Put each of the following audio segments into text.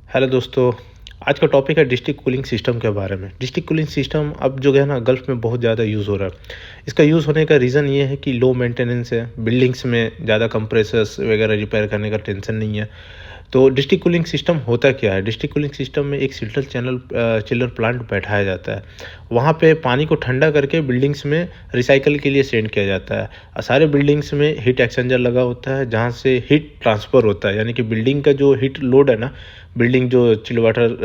Hello दोस्तों। आज का टॉपिक है डिस्ट्रिक्ट कूलिंग सिस्टम के बारे में। डिस्ट्रिक्ट कूलिंग सिस्टम अब जो है ना गल्फ़ में बहुत ज़्यादा यूज़ हो रहा है। इसका यूज़ होने का रीज़न ये है कि लो मेंटेनेंस है, बिल्डिंग्स में ज़्यादा कंप्रेसर्स वगैरह रिपेयर करने का टेंशन नहीं है। तो डिस्ट्रिक्ट कूलिंग सिस्टम होता क्या है? डिस्ट्रिक्ट कूलिंग सिस्टम में एक चिलर प्लांट बैठाया जाता है। वहाँ पे पानी को ठंडा करके बिल्डिंग्स में रिसाइकल के लिए सेंड किया जाता है। सारे बिल्डिंग्स में हीट एक्सचेंजर लगा होता है जहाँ से हीट ट्रांसफ़र होता है, यानी कि बिल्डिंग का जो हीट लोड है ना, बिल्डिंग जो चिल वाटर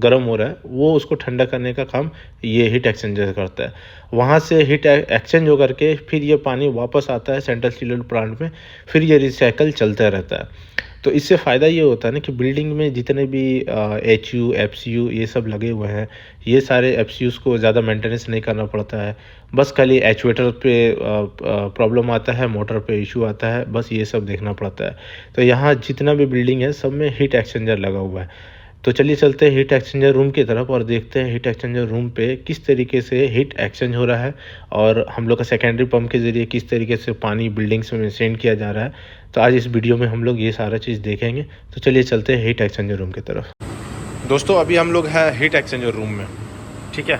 गर्म हो रहा है वो उसको ठंडा करने का काम ये हीट एक्सचेंजर करता है। वहाँ से हीट एक्सचेंज होकर के फिर ये पानी वापस आता है सेंट्रल चिल्ड प्लांट में, फिर ये रिसाइकल चलता रहता है। तो इससे फ़ायदा ये होता है ना कि बिल्डिंग में जितने भी एचयू, एफसीयू ये सब लगे हुए हैं, ये सारे एफसीयूज़ को ज़्यादा मेंटेनेंस नहीं करना पड़ता है। बस खाली एक्चुएटर पे प्रॉब्लम आता है, मोटर पे इशू आता है, बस ये सब देखना पड़ता है। तो यहाँ जितना भी बिल्डिंग है सब में हीट एक्सचेंजर लगा हुआ है। तो चलिए चलते हैं हीट एक्सचेंजर रूम की तरफ और देखते हैं हीट एक्सचेंजर रूम पे किस तरीके से हीट एक्सचेंज हो रहा है और हम लोग का सेकेंडरी पंप के ज़रिए किस तरीके से पानी बिल्डिंग्स में सेंड किया जा रहा है। तो आज इस वीडियो में हम लोग ये सारा चीज़ देखेंगे। तो चलिए चलते हैं हीट एक्सचेंजर रूम की तरफ। दोस्तों अभी हम लोग हैं हीट एक्सचेंजर रूम में, ठीक है।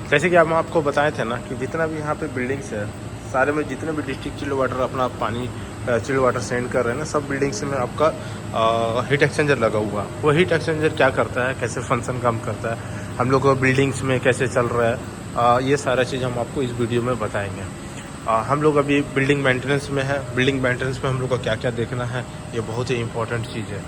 जैसे कि हम आपको बताए थे ना कि जितना भी यहाँ पे बिल्डिंग्स है, सारे में जितने भी डिस्ट्रिक्ट चिल वाटर अपना पानी चिल वाटर सेंड कर रहे हैं ना, सब बिल्डिंग्स में आपका हीट एक्सचेंजर लगा हुआ है। वो हीट एक्सचेंजर क्या करता है, कैसे फंक्शन काम करता है, हम लोग को बिल्डिंग्स में कैसे चल रहा है, ये सारा चीज़ हम आपको इस वीडियो में बताएंगे। हम लोग अभी बिल्डिंग मेंटेनेंस में है। बिल्डिंग मेंटेनेंस में हम लोग को क्या क्या देखना है, ये बहुत ही इंपॉर्टेंट चीज़ है।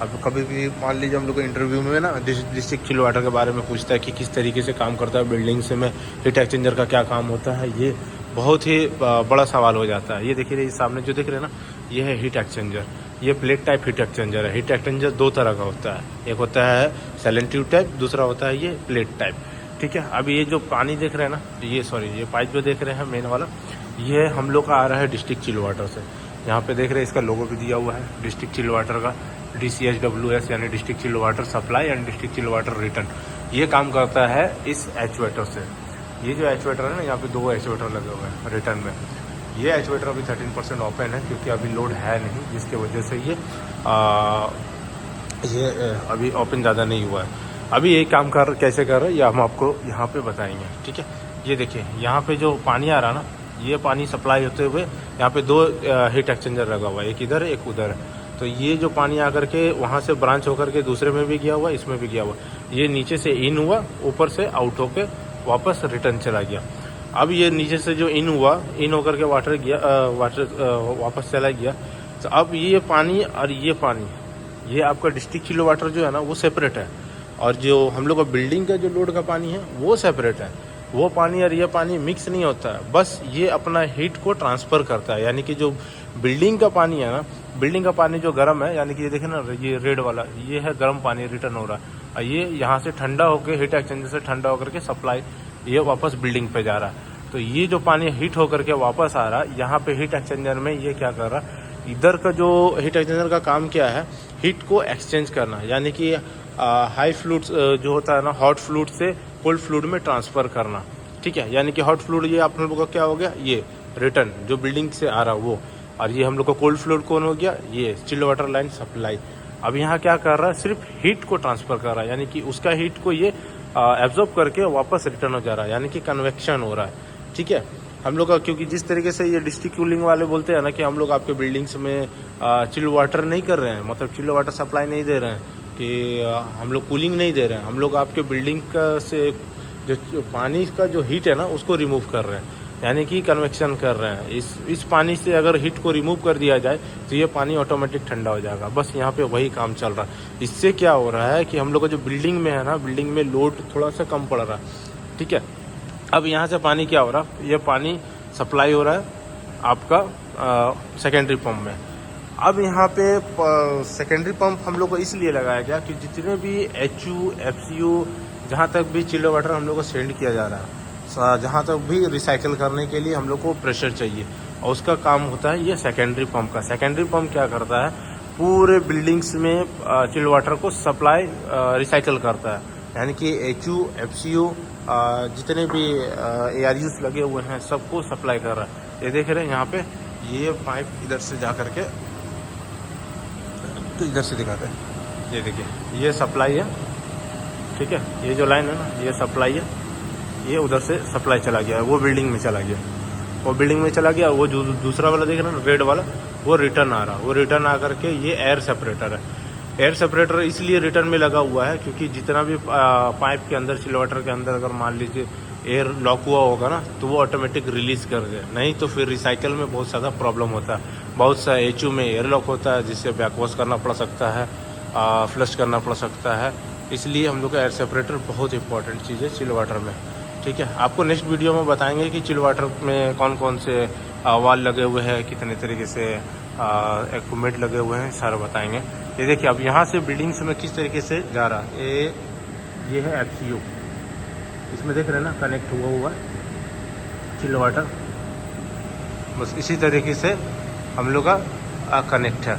अब कभी भी मान लीजिए हम लोग को इंटरव्यू में ना डिस्ट्रिक्ट चिल वाटर के बारे में पूछता है कि किस तरीके से काम करता है बिल्डिंग्स में, हीट एक्सचेंजर का क्या काम होता है, ये बहुत ही बड़ा सवाल हो जाता है। ये देखिए सामने जो दिख रहे हैं ना, ये है हीट एक्सचेंजर। ये प्लेट टाइप हीट एक्सचेंजर है। हीट एक्सचेंजर दो तरह का होता है, एक होता है सैलेंट ट्यूब टाइप, दूसरा होता है ये प्लेट टाइप, ठीक है। अब ये जो पानी देख रहे हैं ना, ये पाइप जो देख रहे हैं मेन वाला, ये हम लोग का आ रहा है डिस्ट्रिक्ट चिल वाटर से। यहाँ पे देख रहे हैं इसका लोगो भी दिया हुआ है डिस्ट्रिक्ट चिल वाटर का, DCHWS यानी district chill water supply and district chill water return. ये काम करता है इस एक्चुएटर से। ये जो एक्चुएटर है ना, यहाँ पे दो एक्चुएटर लगे हुए हैं रिटर्न में। ये एक्चुएटर अभी 13% ओपन है क्योंकि अभी लोड है नहीं, जिसके वजह से ये अभी ओपन ज़्यादा नहीं हुआ है। अभी ये काम कैसे कर रहा है ये हम आपको यहाँ पे बताएंगे, ठीक है। ये देखिए यहाँ पे जो पानी आ रहा है ना, ये पानी सप्लाई होते हुए यहाँ पे दो हीट एक्सचेंजर लगा हुआ है, एक इधर है एक उधर है। तो ये जो पानी आकर के वहाँ से ब्रांच होकर के दूसरे में भी गया हुआ, इसमें भी गया हुआ। ये नीचे से इन हुआ, ऊपर से आउट होके वापस रिटर्न चला गया। अब ये नीचे से जो इन हुआ, इन होकर के वापस चला गया। तो अब ये पानी और ये पानी, ये आपका डिस्ट्रिक्ट चिल वाटर जो है ना वो सेपरेट है, और जो हम लोग का बिल्डिंग का जो लोड का पानी है वो सेपरेट है। वो पानी और ये पानी मिक्स नहीं होता है, बस ये अपना हीट को ट्रांसफ़र करता है। यानी कि जो बिल्डिंग का पानी है ना, बिल्डिंग का पानी जो गर्म है, यानी कि ये देखें ना, ये रेड वाला ये है गर्म पानी रिटर्न हो रहा है, और ये यहाँ से ठंडा होकर हीट एक्सचेंजर से ठंडा होकर के सप्लाई ये वापस बिल्डिंग पे जा रहा है। तो ये जो पानी हीट होकर के वापस आ रहा है यहाँ पे हीट एक्सचेंजर में, ये क्या कर रहा है, इधर का जो हीट एक्सचेंजर का काम क्या है, हीट को एक्सचेंज करना, यानी कि हाई फ्लूइड जो होता है ना, हॉट फ्लूइड से कोल्ड फ्लूइड में ट्रांसफ़र करना, ठीक है। यानी कि हॉट फ्लूइड ये आप लोगों का क्या हो गया, ये रिटर्न जो बिल्डिंग से आ रहा है वो, और ये हम लोग का कोल्ड फ्लूइड कौन हो गया, ये चिल वाटर लाइन सप्लाई। अब यहाँ क्या कर रहा है, सिर्फ हीट को ट्रांसफ़र कर रहा है, यानी कि उसका हीट को ये एब्जॉर्ब करके वापस रिटर्न हो जा रहा है, यानी कि कन्वेक्शन हो रहा है, ठीक है। हम लोग का क्योंकि जिस तरीके से ये डिस्ट्रिक्ट कूलिंग वाले बोलते हैं ना कि हम लोग आपके बिल्डिंग्स में चिल वाटर नहीं कर रहे हैं, मतलब चिल वाटर सप्लाई नहीं दे रहे हैं, कि हम लोग कूलिंग नहीं दे रहे हैं, हम लोग आपके बिल्डिंग का से जो पानी का जो हीट है ना उसको रिमूव कर रहे हैं, यानी कि कन्वेक्शन कर रहे हैं। इस पानी से अगर हीट को रिमूव कर दिया जाए तो ये पानी ऑटोमेटिक ठंडा हो जाएगा। बस यहाँ पे वही काम चल रहा है। इससे क्या हो रहा है कि हम लोग का जो बिल्डिंग में है ना, बिल्डिंग में लोड थोड़ा सा कम पड़ रहा है, ठीक है। अब यहाँ से पानी क्या हो रहा है, ये पानी सप्लाई हो रहा है आपका सेकेंडरी पंप में। अब यहाँ पे सेकेंडरी पंप हम लोग को इसलिए लगाया गया कि जितने भी एचयू, एफसीयू, जहाँ तक भी चिल वाटर हम लोग को सेंड किया जा रहा है, जहाँ तक भी रिसाइकिल करने के लिए हम लोग को प्रेशर चाहिए, और उसका काम होता है ये सेकेंडरी पंप का। सेकेंडरी पंप क्या करता है, पूरे बिल्डिंग्स में चिल वाटर को सप्लाई रिसाइकिल करता है, यानी कि एचयू, एफसीयू, जितने भी ARUs लगे हुए हैं सबको सप्लाई कर रहा है। ये देख रहे हैं यहाँ पे, ये पाइप इधर से जा करके, तो इधर से दिखाते हैं, ये देखिए, ये सप्लाई है, ठीक है। ये जो लाइन है ना, ये सप्लाई है, ये उधर से सप्लाई चला गया है, वो बिल्डिंग में चला गया, वो बिल्डिंग में चला गया। वो जो दूसरा वाला देख रहे हैं ना, रेड वाला, वो रिटर्न आ रहा, वो रिटर्न आ करके ये एयर सेपरेटर है। एयर सेपरेटर इसलिए रिटर्न में लगा हुआ है क्योंकि जितना भी पाइप के अंदर, चिल वाटर के अंदर अगर मान लीजिए एयर लॉक हुआ होगा ना, तो वो ऑटोमेटिक रिलीज कर दे, नहीं तो फिर रिसाइकल में बहुत ज़्यादा प्रॉब्लम होता है। बहुत सा एचयू में एयर लॉक होता है जिससे बैकवॉश करना पड़ सकता है, फ्लश करना पड़ सकता है। इसलिए हम लोग का एयर सेपरेटर बहुत इंपॉर्टेंट चीज़ है चिल वाटर में, ठीक है। आपको नेक्स्ट वीडियो में बताएंगे कि चिल वाटर में कौन कौन से वाल लगे हुए हैं, कितने तरीके से इक्विपमेंट लगे हुए हैं, सारा बताएंगे। ये देखिए, अब यहाँ से बिल्डिंग्स में किस तरीके से जा रहा है, ये है एफसीयू, इसमें देख रहे हैं ना, कनेक्ट हुआ है चिल वाटर। बस इसी तरीके से हम लोग का कनेक्ट है।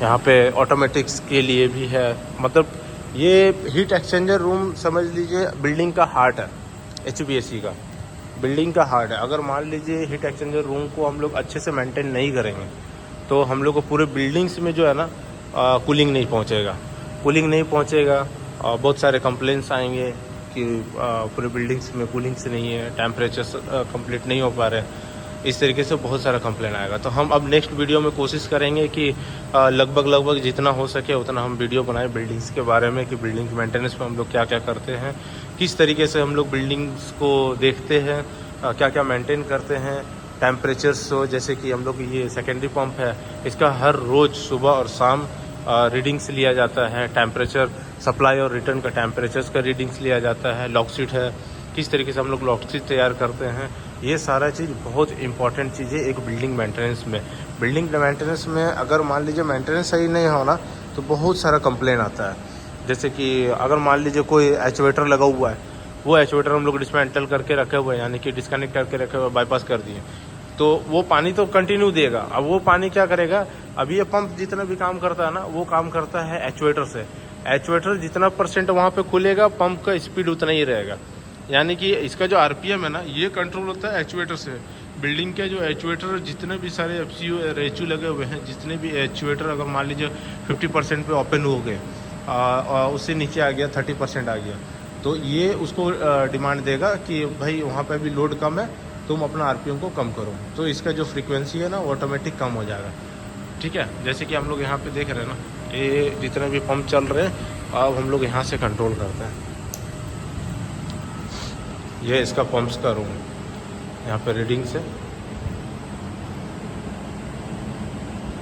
यहाँ पे ऑटोमेटिक्स के लिए भी है, मतलब ये हीट एक्सचेंजर रूम समझ लीजिए बिल्डिंग का हार्ट है, HVAC का बिल्डिंग का हार्ट है। अगर मान लीजिए हीट एक्सचेंजर रूम को हम लोग अच्छे से मेंटेन नहीं करेंगे तो हम लोग को पूरे बिल्डिंग्स में जो है ना कूलिंग नहीं पहुँचेगा, बहुत सारे कंप्लेंट्स आएंगे कि पूरे बिल्डिंग्स में कूलिंग्स नहीं है, टेम्परेचर कंप्लीट नहीं हो पा रहे, इस तरीके से बहुत सारा कंप्लेन आएगा। तो हम अब नेक्स्ट वीडियो में कोशिश करेंगे कि लगभग जितना हो सके उतना हम वीडियो बनाएं बिल्डिंग्स के बारे में, कि बिल्डिंग मेंटेनेंस में हम लोग क्या क्या करते हैं, किस तरीके से हम लोग बिल्डिंग्स को देखते हैं, क्या क्या मेंटेन करते हैं। टेम्परेचर्स जैसे कि हम लोग ये सेकेंडरी पंप है, इसका हर रोज़ सुबह और शाम रीडिंग्स लिया जाता है। टेम्परेचर सप्लाई और रिटर्न का टेम्परेचर्स का रीडिंग्स लिया जाता है। लॉक शीट है, किस तरीके से हम लोग लॉक शीट तैयार करते हैं, ये सारा चीज़ बहुत इंपॉर्टेंट चीज़ है एक बिल्डिंग मेंटेनेंस में। बिल्डिंग मेंटेनेंस में अगर मान लीजिए मेंटेनेंस सही नहीं होना तो बहुत सारा कंप्लेन आता है। जैसे कि अगर मान लीजिए कोई एक्चुएटर लगा हुआ है, वो एक्चुएटर हम लोग डिसमेंटल करके रखे हुए हैं, यानी कि डिस्कनेक्ट करके रखे हुए, बाईपास कर दिए, तो वो पानी तो कंटिन्यू देगा। अब वो पानी क्या करेगा, अभी ये पंप जितना भी काम करता है ना, वो काम करता है एक्चुएटर से। एक्चुएटर जितना % वहाँ पे खुलेगा, पंप का स्पीड उतना ही रहेगा। यानी कि इसका जो RPM है ना, ये कंट्रोल होता है एक्चुएटर से। बिल्डिंग के जो एक्चुएटर जितने भी सारे FCU RHU लगे हुए हैं, जितने भी एक्चुएटर अगर मान लीजिए 50% पे ओपन हो गए, उससे नीचे आ गया 30% आ गया, तो ये उसको डिमांड देगा कि भाई वहाँ पे भी लोड कम है, तुम अपना RPM को कम करो, तो इसका जो फ्रीक्वेंसी है ना वो ऑटोमेटिक कम हो जाएगा, ठीक है। जैसे कि हम लोग यहाँ पे देख रहे हैं ना, ये जितने भी पंप चल रहे हैं, अब हम लोग यहाँ से कंट्रोल करते हैं। ये इसका पंप्स का रूम, यहाँ पे रीडिंग से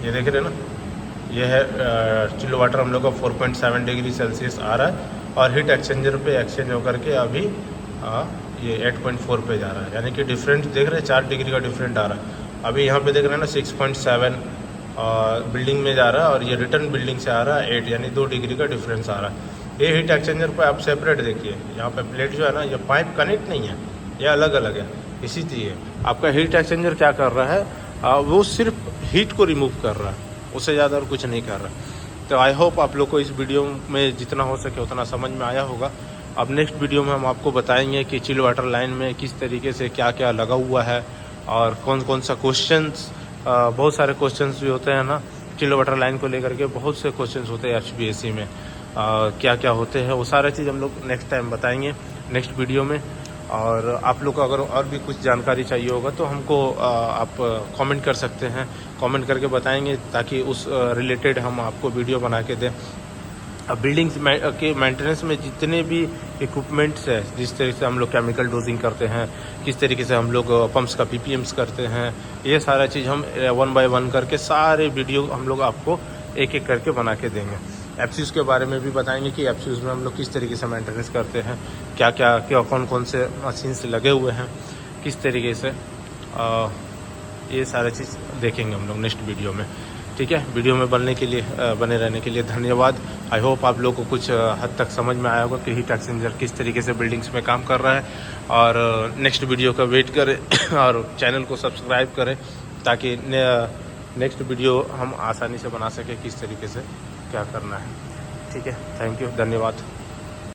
ये देख रहे हैं ना, ये है चिल वाटर हम लोग का 4.7 डिग्री सेल्सियस आ रहा है, और हीट एक्सचेंजर पे एक्सचेंज होकर के अभी ये 8.4 पे जा रहा है। यानी कि डिफरेंट देख रहे हैं, 4 डिग्री का डिफरेंट आ रहा है। अभी यहाँ पे देख रहे हैं ना 6.7 बिल्डिंग में जा रहा है, और ये रिटर्न बिल्डिंग से आ रहा है 8, यानी 2 डिग्री का डिफरेंस आ रहा है। ये हीट एक्सचेंजर पे आप सेपरेट देखिए, यहाँ पे प्लेट जो है ना, ये पाइप कनेक्ट नहीं है, ये अलग अलग है। इसीलिए आपका हीट एक्सचेंजर क्या कर रहा है, वो सिर्फ हीट को रिमूव कर रहा है, उससे ज़्यादा और कुछ नहीं कर रहा। तो आई होप आप लोग को इस वीडियो में जितना हो सके उतना समझ में आया होगा। अब नेक्स्ट वीडियो में हम आपको बताएंगे कि चिल वाटर लाइन में किस तरीके से क्या क्या लगा हुआ है, और कौन कौन सा क्वेश्चंस, बहुत सारे क्वेश्चंस भी होते हैं ना चिल वाटर लाइन को लेकर के, बहुत से क्वेश्चंस होते हैं HVAC में, क्या क्या होते हैं, वो सारा चीज़ हम लोग नेक्स्ट टाइम बताएंगे नेक्स्ट वीडियो में। और आप लोग को अगर और भी कुछ जानकारी चाहिए होगा तो हमको आप कमेंट कर सकते हैं, कमेंट करके बताएंगे, ताकि उस रिलेटेड हम आपको वीडियो बना के दें। अब बिल्डिंग्स के मेंटेनेंस में जितने भी इक्विपमेंट्स है, जिस तरीके से हम लोग केमिकल डोजिंग करते हैं, किस तरीके से हम लोग पंप्स का PPMs करते हैं, ये सारा चीज़ हम 1 बाय 1 करके सारे वीडियो हम लोग आपको एक एक करके बना के देंगे। FCUs के बारे में भी बताएंगे कि FCUs में हम लोग किस तरीके से मेंटेनेंस करते हैं, क्या कौन कौन से मशीन्स लगे हुए हैं, किस तरीके से, ये सारा चीज़ देखेंगे हम लोग नेक्स्ट वीडियो में, ठीक है। वीडियो में बने रहने के लिए धन्यवाद। आई होप आप लोग को कुछ हद तक समझ में आया होगा कि हीट एक्सचेंजर किस तरीके से बिल्डिंग्स में काम कर रहा है। और नेक्स्ट वीडियो का वेट करें और चैनल को सब्सक्राइब करें, ताकि नेक्स्ट वीडियो हम आसानी से बना सकें किस तरीके से क्या करना है, ठीक है। थैंक यू, धन्यवाद।